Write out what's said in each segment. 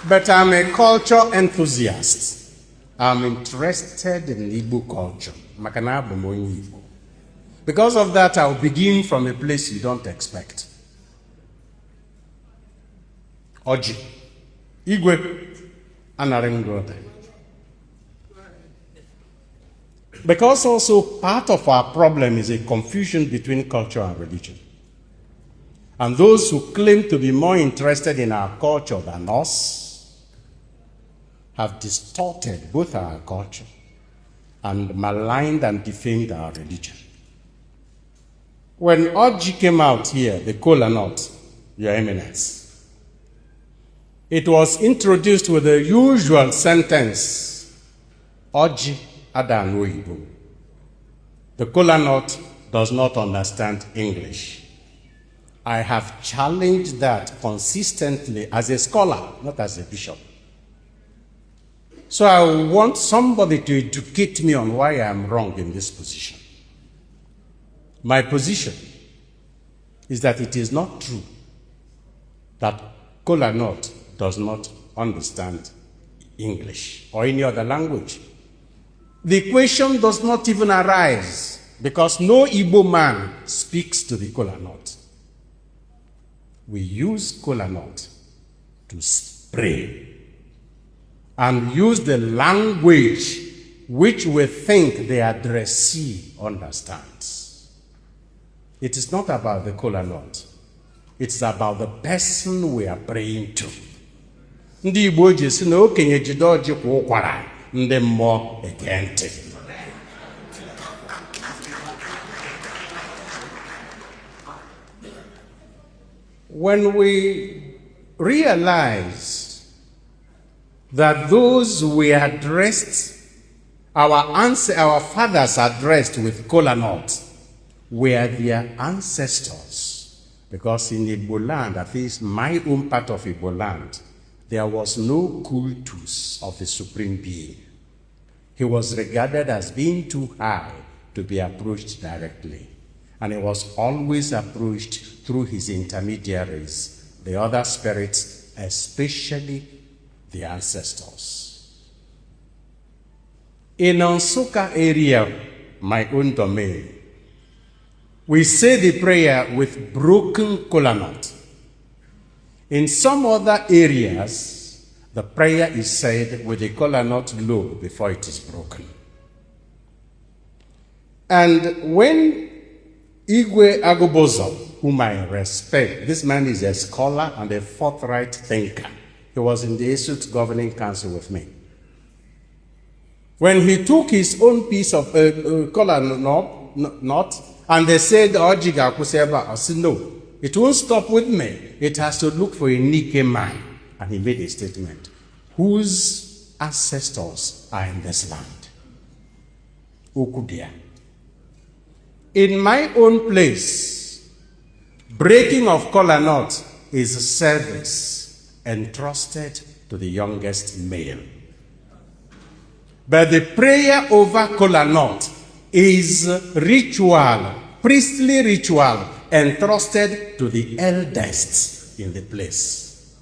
But I'm a culture enthusiast. I'm interested in Igbo culture. Because of that, I'll begin from a place you don't expect. Oji, Igwe, Anaringrode. Because also part of our problem is a confusion between culture and religion. And those who claim to be more interested in our culture than us have distorted both our culture and maligned and defamed our religion. When Oji came out here, the Kolanut, Your Eminence, it was introduced with the usual sentence, Oji Adan Oyibo. The Kolanut does not understand English. I have challenged that consistently as a scholar, not as a bishop. So I want somebody to educate me on why I am wrong in this position. My position is that it is not true that Kolanut does not understand English or any other language. The question does not even arise because no Igbo man speaks to the Kolanut. We use Kolanut to pray and use the language which we think the addressee understands. It is not about the Kolanut. It's about the person we are praying to. Ndị Igbo ji sị na okenye jide ọjị kwa ụkwara ndị mmụọ ege ntị. When we realize that those we addressed, our fathers addressed with Kolanut, were their ancestors. Because in Igbo land, at least my own part of Igbo land, there was no cultus of the Supreme Being. He was regarded as being too high to be approached directly. And he was always approached through his intermediaries, the other spirits, especially the ancestors. In Nsukka area, my own domain, we say the prayer with broken Kolanut. In some other areas, the prayer is said with the Kolanut low before it is broken. And when Igwe Agobozo, whom I respect, this man is a scholar and a forthright thinker. He was in the Esut Governing Council with me. When he took his own piece of Kolanut, and they said, Ojiga Kuseba, I said, no, it won't stop with me. It has to look for a Nike man. And he made a statement. Whose ancestors are in this land? Okudia. In my own place, breaking of Kolanut is a service entrusted to the youngest male. But the prayer over Kolanut is ritual, priestly ritual, entrusted to the eldest in the place.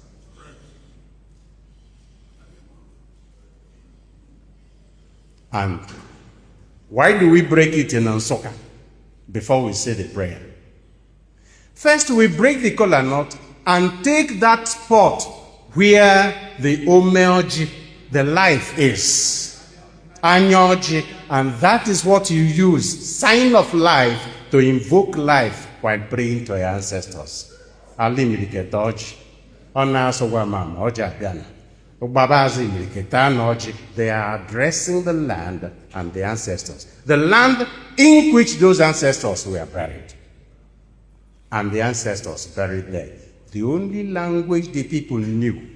And why do we break it in Nsukka before we say the prayer? First, we break the Kolanut and take that spot where the Omeoji, the life is. Anyoji, and that is what you use, sign of life, to invoke life while praying to your ancestors. They are addressing the land and the ancestors. The land in which those ancestors were buried. And the ancestors buried there. The only language the people knew,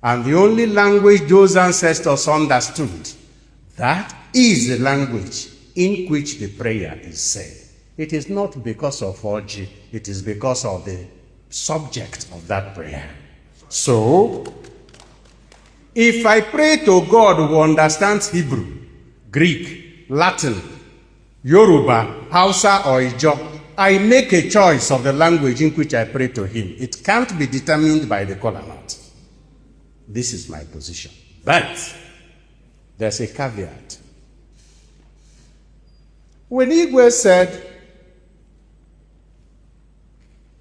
and the only language those ancestors understood, that is the language in which the prayer is said. It is not because of Oji, it is because of the subject of that prayer. So, if I pray to God who understands Hebrew, Greek, Latin, Yoruba, Hausa, or Ijaw, I make a choice of the language in which I pray to him. It can't be determined by the Kolanut. This is my position. But there's a caveat. When Igwe said,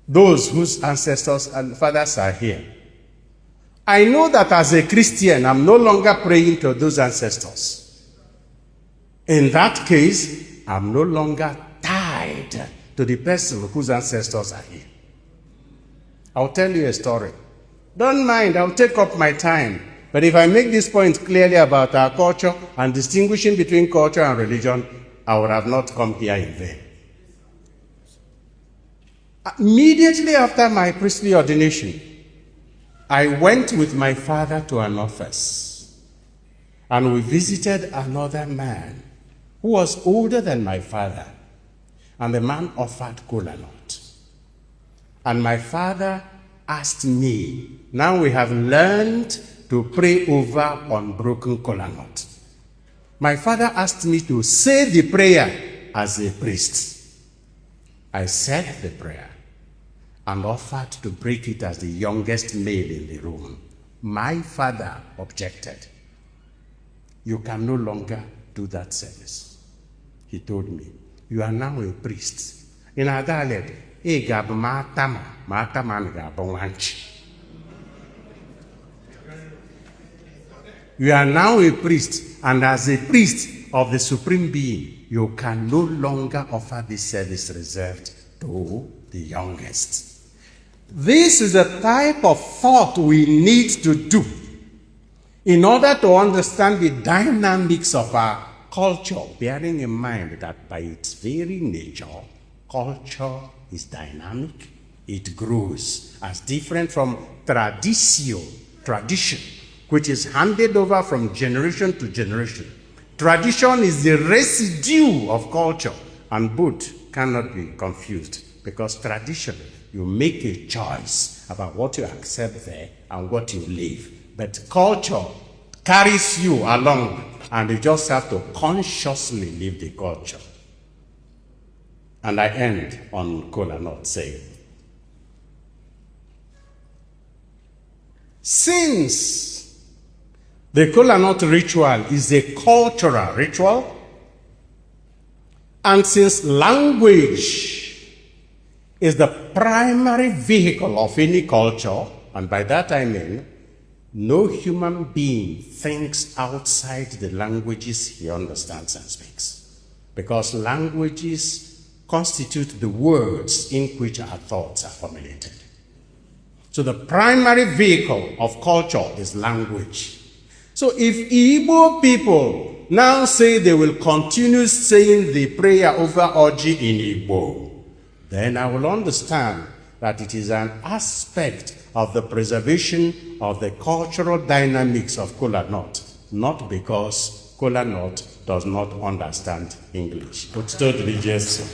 those whose ancestors and fathers are here, I know that as a Christian, I'm no longer praying to those ancestors. In that case, I'm no longer tied to the person whose ancestors are here. I'll tell you a story. Don't mind, I'll take up my time. But if I make this point clearly about our culture and distinguishing between culture and religion, I would have not come here in vain. Immediately after my priestly ordination, I went with my father to an office, and we visited another man who was older than my father, and the man offered Kolanut. And my father asked me, now we have learned to pray over unbroken Kolanut. My father asked me to say the prayer as a priest. I said the prayer and offered to break it as the youngest male in the room. My father objected. You can no longer do that service. He told me, you are now a priest. In our dialect, you are now a priest, and as a priest of the Supreme Being, you can no longer offer this service reserved to the youngest. This is the type of thought we need to do in order to understand the dynamics of our culture, bearing in mind that by its very nature, culture is dynamic, it grows, as different from tradition, which is handed over from generation to generation. Tradition is the residue of culture, and both cannot be confused, because tradition, you make a choice about what you accept there and what you leave. But culture carries you along, and you just have to consciously live the culture. And I end on Kolanut saying, since the Kolanut ritual is a cultural ritual, and since language is the primary vehicle of any culture, and by that I mean, no human being thinks outside the languages he understands and speaks, because languages constitute the words in which our thoughts are formulated. So the primary vehicle of culture is language. So if Igbo people now say they will continue saying the prayer over Oji in Igbo, then I will understand that it is an aspect of the preservation of the cultural dynamics of Kolanut, not because Kolanut does not understand English. But totally just so.